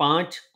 5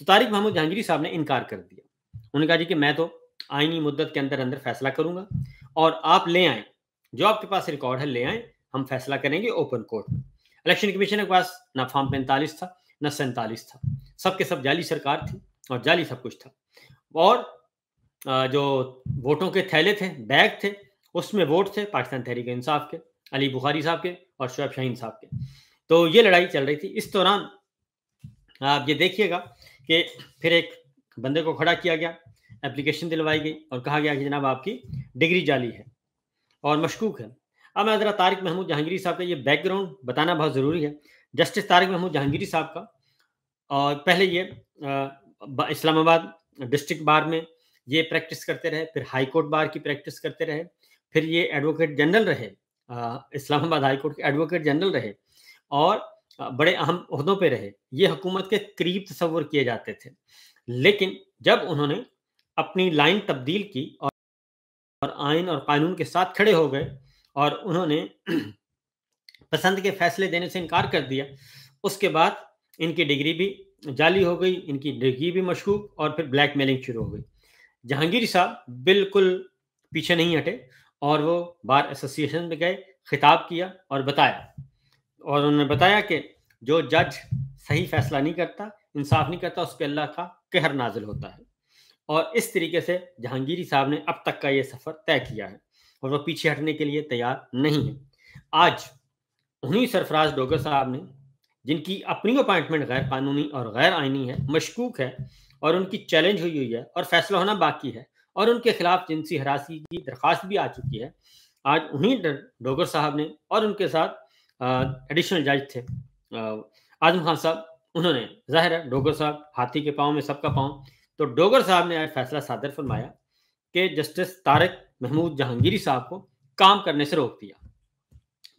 تو طارق محمود جہانگیری صاحب نے انکار کر دیا. انہوں نے کہا جی کہ میں تو آئینی مدت کے اندر اندر فیصلہ کروں گا اور آپ لے آئیں جو آپ کے پاس ریکارڈ ہے لے آئیں, ہم فیصلہ کریں گے اوپن کورٹ میں. الیکشن کمیشن کے پاس نہ فارم 45 تھا نہ 47 تھا, سب کے سب جعلی سرکار تھی اور جعلی سب کچھ تھا. اور جو ووٹوں کے تھیلے تھے, بیگ تھے, اس میں ووٹ تھے پاکستان تحریک انصاف کے, علی بخاری صاحب کے اور شعیب شاہین صاحب کے. تو یہ لڑائی چل رہی تھی. اس دوران آپ یہ دیکھیے گا کہ پھر ایک بندے کو کھڑا کیا گیا, اپلیکیشن دلوائی گئی اور کہا گیا کہ جناب آپ کی ڈگری جعلی ہے اور مشکوک ہے. اب میں ذرا طارق محمود جہانگیری صاحب کا یہ بیک گراؤنڈ بتانا بہت ضروری ہے. جسٹس طارق محمود جہانگیری صاحب کا اور پہلے یہ اسلام آباد ڈسٹرکٹ بار میں یہ پریکٹس کرتے رہے, پھر ہائی کورٹ بار کی پریکٹس کرتے رہے, پھر یہ ایڈوکیٹ جنرل رہے, اسلام آباد ہائی کورٹ کے ایڈوکیٹ جنرل رہے اور بڑے اہم عہدوں پہ رہے. یہ حکومت کے قریب تصور کیے جاتے تھے. لیکن جب انہوں نے اپنی لائن تبدیل کی اور آئین اور قانون کے ساتھ کھڑے ہو گئے اور انہوں نے پسند کے فیصلے دینے سے انکار کر دیا, اس کے بعد ان کی ڈگری بھی جعلی ہو گئی, ان کی ڈگری بھی مشکوک, اور پھر بلیک میلنگ شروع ہو گئی. جہانگیری صاحب بالکل پیچھے نہیں ہٹے اور وہ بار ایسوسیشن میں گئے, خطاب کیا اور بتایا, اور انہوں نے بتایا کہ جو جج صحیح فیصلہ نہیں کرتا, انصاف نہیں کرتا, اس پہ اللہ کا قہر نازل ہوتا ہے. اور اس طریقے سے جہانگیری صاحب نے اب تک کا یہ سفر طے کیا ہے اور وہ پیچھے ہٹنے کے لیے تیار نہیں ہے. آج انہی سرفراز ڈوگر صاحب نے, جن کی اپنی اپائنٹمنٹ غیر قانونی اور غیر آئینی ہے, مشکوک ہے اور ان کی چیلنج ہوئی ہے اور فیصلہ ہونا باقی ہے, اور ان کے خلاف جنسی ہراسگی کی درخواست بھی آ چکی ہے, آج انہی ڈوگر صاحب نے اور ان کے ساتھ ایڈیشنل جج تھے اعظم خان صاحب, انہوں نے, ظاہر ہے ڈوگر صاحب ہاتھی کے پاؤں میں سب کا پاؤں, تو ڈوگر صاحب نے آج فیصلہ صادر فرمایا کہ جسٹس طارق محمود جہانگیری صاحب کو کام کرنے سے روک دیا,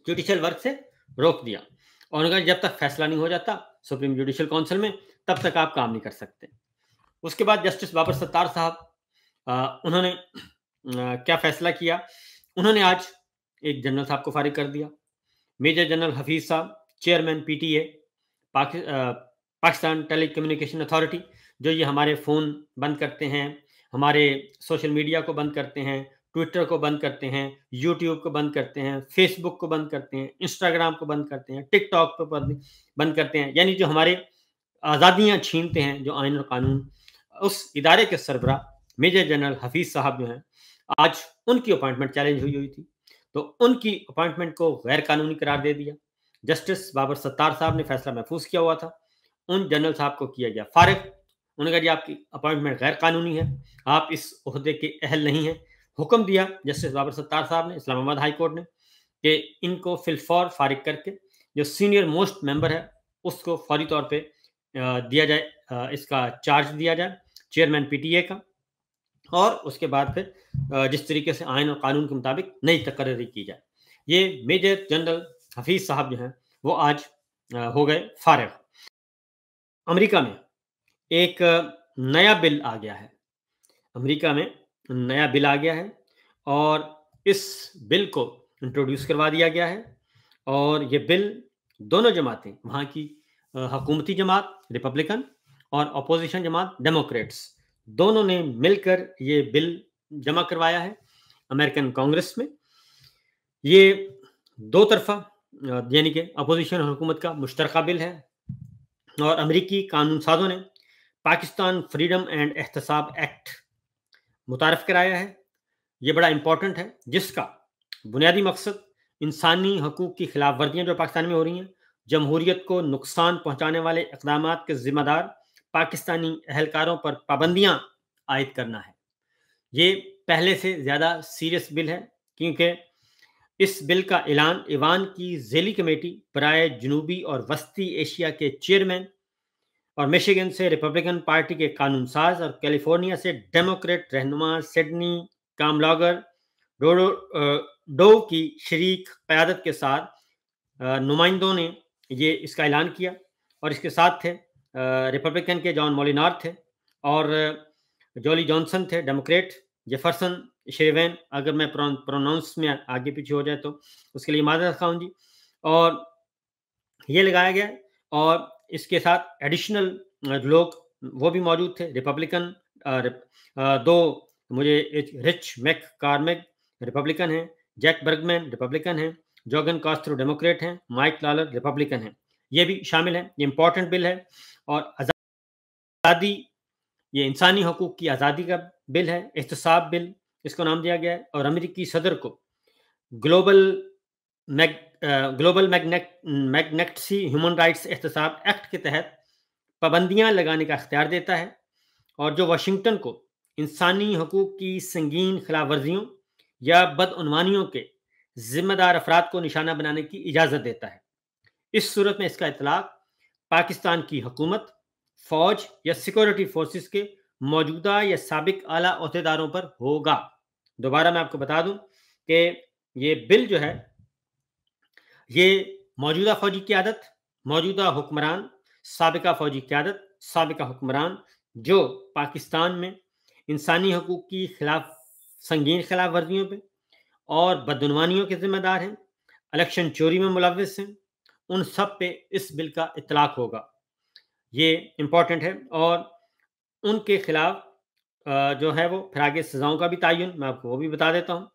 جوڈیشل ورک سے روک دیا, اور اگر جب تک فیصلہ نہیں ہو جاتا سپریم جوڈیشل کونسل میں تب تک آپ کام نہیں کر سکتے. اس کے بعد جسٹس بابر ستار صاحب انہوں نے کیا فیصلہ کیا, انہوں نے آج ایک جنرل صاحب کو فارغ کر دیا. میجر جنرل حفیظ صاحب, chairman P T A Pakistan telecommunication authority, جو یہ ہمارے فون بند کرتے ہیں, ہمارے سوشل میڈیا کو بند کرتے ہیں, ٹویٹر کو بند کرتے ہیں, یوٹیوب کو بند کرتے ہیں, فیس بک کو بند کرتے ہیں, انسٹاگرام کو بند کرتے ہیں, ٹک ٹاک کو بند کرتے ہیں, یعنی جو ہمارے آزادیاں چھینتے ہیں, جو آئین اور قانون, اس ادارے کے سربراہ میجر جنرل حفیظ صاحب جو ہیں, آج ان کی اپوائنٹمنٹ چیلنج ہوئی تھی, تو ان کی اپوائنٹمنٹ کو غیر قانونی قرار دے دیا. جسٹس بابر ستار صاحب نے فیصلہ محفوظ کیا ہوا تھا, ان جنرل صاحب کو کیا گیا فارغ. انہوں نے کہا جی آپ کی اپوائنٹمنٹ غیر قانونی ہے, آپ اس عہدے کے اہل نہیں ہیں. حکم دیا جسٹس بابر ستار صاحب نے, اسلام آباد ہائی کورٹ نے, کہ ان کو فی الفور فارغ کر کے جو سینئر موسٹ ممبر ہے اس کو فوری طور پہ دیا جائے, اس کا چارج دیا جائے چیئرمین پی ٹی اے کا, اور اس کے بعد پھر جس طریقے سے آئین اور قانون کے مطابق نئی تقرری کی جائے. یہ میجر جنرل حفیظ صاحب جو ہیں وہ آج ہو گئے فارغ. امریکہ میں ایک نیا بل آ گیا ہے, امریکہ میں نیا بل آ گیا ہے اور اس بل کو انٹروڈیوس کروا دیا گیا ہے, اور یہ بل دونوں جماعتیں, وہاں کی حکومتی جماعت ریپبلکن اور اپوزیشن جماعت ڈیموکریٹس, دونوں نے مل کر یہ بل جمع کروایا ہے امریکن کانگریس میں. یہ دو طرفہ یعنی کہ اپوزیشن اور حکومت کا مشترکہ بل ہے, اور امریکی قانون سازوں نے پاکستان فریڈم اینڈ احتساب ایکٹ متعارف کرایا ہے. یہ بڑا امپورٹنٹ ہے, جس کا بنیادی مقصد انسانی حقوق کی خلاف ورزیاں جو پاکستان میں ہو رہی ہیں, جمہوریت کو نقصان پہنچانے والے اقدامات کے ذمہ دار پاکستانی اہلکاروں پر پابندیاں عائد کرنا ہے. یہ پہلے سے زیادہ سیریس بل ہے, کیونکہ اس بل کا اعلان ایوان کی ذیلی کمیٹی برائے جنوبی اور وسطی ایشیا کے چیئرمین, اور میشیگن سے ریپبلکن پارٹی کے قانون ساز, اور کیلیفورنیا سے ڈیموکریٹ رہنما سڈنی کاملاگر ڈو کی شریک قیادت کے ساتھ نمائندوں نے یہ اس کا اعلان کیا, اور اس کے ساتھ تھے ریپبلکن کے جان مولینار تھے, اور جولی جانسن تھے ڈیموکریٹ, جیفرسن شیوین, اگر میں پروناؤنس میں آگے پیچھے ہو جائے تو اس کے لیے معذرت خواہوں جی, اور یہ لگایا گیا. اور اس کے ساتھ ایڈیشنل لوگ وہ بھی موجود تھے. ریپبلکن دو مجھے رچ میک کارمیک ریپبلکن ہیں, جیک برگمین ریپبلکن ہیں, جوگن کاسترو ڈیموکریٹ ہیں, مائک لالر ریپبلکن ہیں. یہ بھی شامل ہیں. یہ امپورٹنٹ بل ہے. اور آزادی, یہ انسانی حقوق کی آزادی کا بل ہے. احتساب بل اس کو نام دیا گیا ہے. اور امریکی صدر کو گلوبل میگنیکسی ہیومن رائٹس احتساب ایکٹ کے تحت پابندیاں لگانے کا اختیار دیتا ہے, اور جو واشنگٹن کو انسانی حقوق کی سنگین خلاف ورزیوں یا بدعنوانیوں کے ذمہ دار افراد کو نشانہ بنانے کی اجازت دیتا ہے. اس صورت میں اس کا اطلاق پاکستان کی حکومت, فوج یا سیکورٹی فورسز کے موجودہ یا سابق اعلیٰ عہدیداروں پر ہوگا. دوبارہ میں آپ کو بتا دوں کہ یہ بل جو ہے یہ موجودہ فوجی قیادت, موجودہ حکمران, سابقہ فوجی قیادت, سابقہ حکمران جو پاکستان میں انسانی حقوق کی سنگین خلاف ورزیوں پہ اور بدعنوانیوں کے ذمہ دار ہیں, الیکشن چوری میں ملوث ہیں, ان سب پہ اس بل کا اطلاق ہوگا. یہ امپورٹنٹ ہے. اور ان کے خلاف جو ہے وہ پھر آگے سزاؤں کا بھی تعین میں آپ کو وہ بھی بتا دیتا ہوں.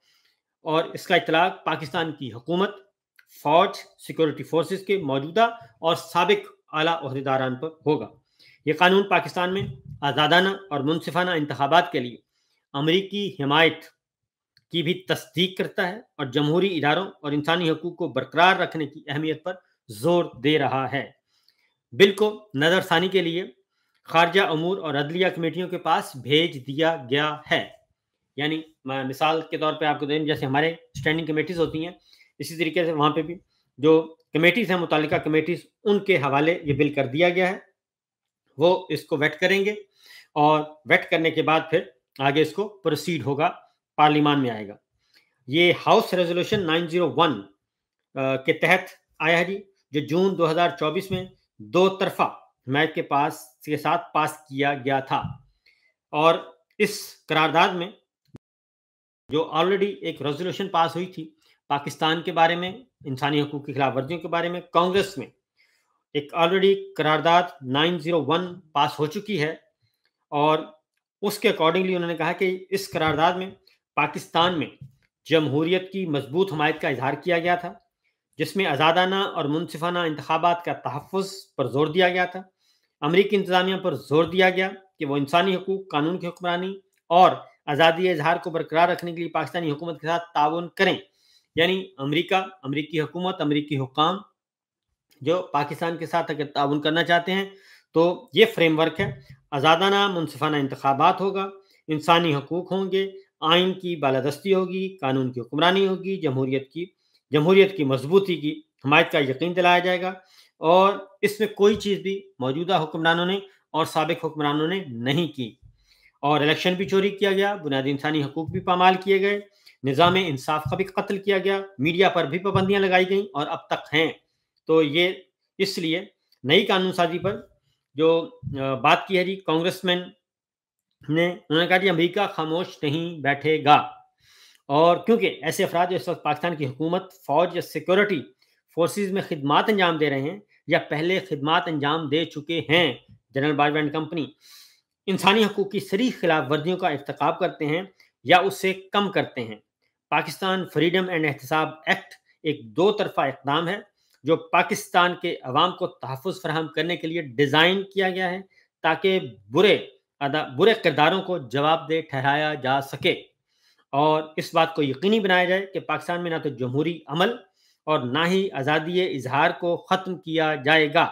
اور اس کا اطلاق پاکستان کی حکومت, فوج, سیکورٹی فورسز کے موجودہ اور سابق اعلیٰ عہدیداران پر ہوگا. یہ قانون پاکستان میں آزادانہ اور منصفانہ انتخابات کے لیے امریکی حمایت کی بھی تصدیق کرتا ہے, اور جمہوری اداروں اور انسانی حقوق کو برقرار رکھنے کی اہمیت پر زور دے رہا ہے. بل کو نظر ثانی کے لیے خارجہ امور اور عدلیہ کمیٹیوں کے پاس بھیج دیا گیا ہے. یعنی مثال کے طور پہ آپ کو دیں, جیسے ہمارے اسٹینڈنگ کمیٹیز ہوتی ہیں, اسی طریقے سے وہاں پہ بھی جو کمیٹیز ہیں, متعلقہ کمیٹیز, ان کے حوالے یہ بل کر دیا گیا ہے. وہ اس کو ویٹ کریں گے, اور ویٹ کرنے کے بعد پھر آگے اس کو پروسیڈ ہوگا, پارلیمان میں آئے گا. یہ ہاؤس ریزولوشن 901 کے تحت آیا ہے جی, جو جون 2024 میں دو طرفہ حمایت کے ساتھ پاس کیا گیا تھا. اور اس قرارداد میں جو آلریڈی ایک ریزولوشن پاس ہوئی تھی پاکستان کے بارے میں, انسانی حقوق کی خلاف ورزیوں کے بارے میں, کانگریس میں ایک آلریڈی قرارداد 901 پاس ہو چکی ہے. اور اس کے اکارڈنگلی انہوں نے کہا کہ اس قرارداد میں پاکستان میں جمہوریت کی مضبوط حمایت کا اظہار کیا گیا تھا, جس میں آزادانہ اور منصفانہ انتخابات کا تحفظ پر زور دیا گیا تھا. امریکی انتظامیہ پر زور دیا گیا کہ وہ انسانی حقوق, قانون کی حکمرانی اور آزادی اظہار کو برقرار رکھنے کے لیے پاکستانی حکومت کے ساتھ تعاون کریں. یعنی امریکہ, امریکی حکومت, امریکی حکام جو پاکستان کے ساتھ اگر تعاون کرنا چاہتے ہیں تو یہ فریم ورک ہے. آزادانہ منصفانہ انتخابات ہوگا, انسانی حقوق ہوں گے, آئین کی بالادستی ہوگی, قانون کی حکمرانی ہوگی, جمہوریت کی مضبوطی کی حمایت کا یقین دلایا جائے گا. اور اس میں کوئی چیز بھی موجودہ حکمرانوں نے اور سابق حکمرانوں نے نہیں کی. اور الیکشن بھی چوری کیا گیا, بنیادی انسانی حقوق بھی پامال کیے گئے, نظام انصاف کا بھی قتل کیا گیا, میڈیا پر بھی پابندیاں لگائی گئیں اور اب تک ہیں. تو یہ اس لیے نئی قانون سازی پر جو بات کی ہے جی کانگریس مین نے, انہوں نے کہا جی امریکہ خاموش نہیں بیٹھے گا. اور کیونکہ ایسے افراد جو اس وقت پاکستان کی حکومت, فوج یا سیکورٹی فورسز میں خدمات انجام دے رہے ہیں یا پہلے خدمات انجام دے چکے ہیں, جنرل باجوہ اینڈ کمپنی, انسانی حقوق کی صریح خلاف ورزیوں کا ارتکاب کرتے ہیں یا اسے کم کرتے ہیں. پاکستان فریڈم اینڈ احتساب ایکٹ ایک دو طرفہ اقدام ہے جو پاکستان کے عوام کو تحفظ فراہم کرنے کے لیے ڈیزائن کیا گیا ہے تاکہ برے کرداروں کو جواب دہ ٹھہرایا جا سکے, اور اس بات کو یقینی بنایا جائے کہ پاکستان میں نہ تو جمہوری عمل اور نہ ہی آزادی اظہار کو ختم کیا جائے گا.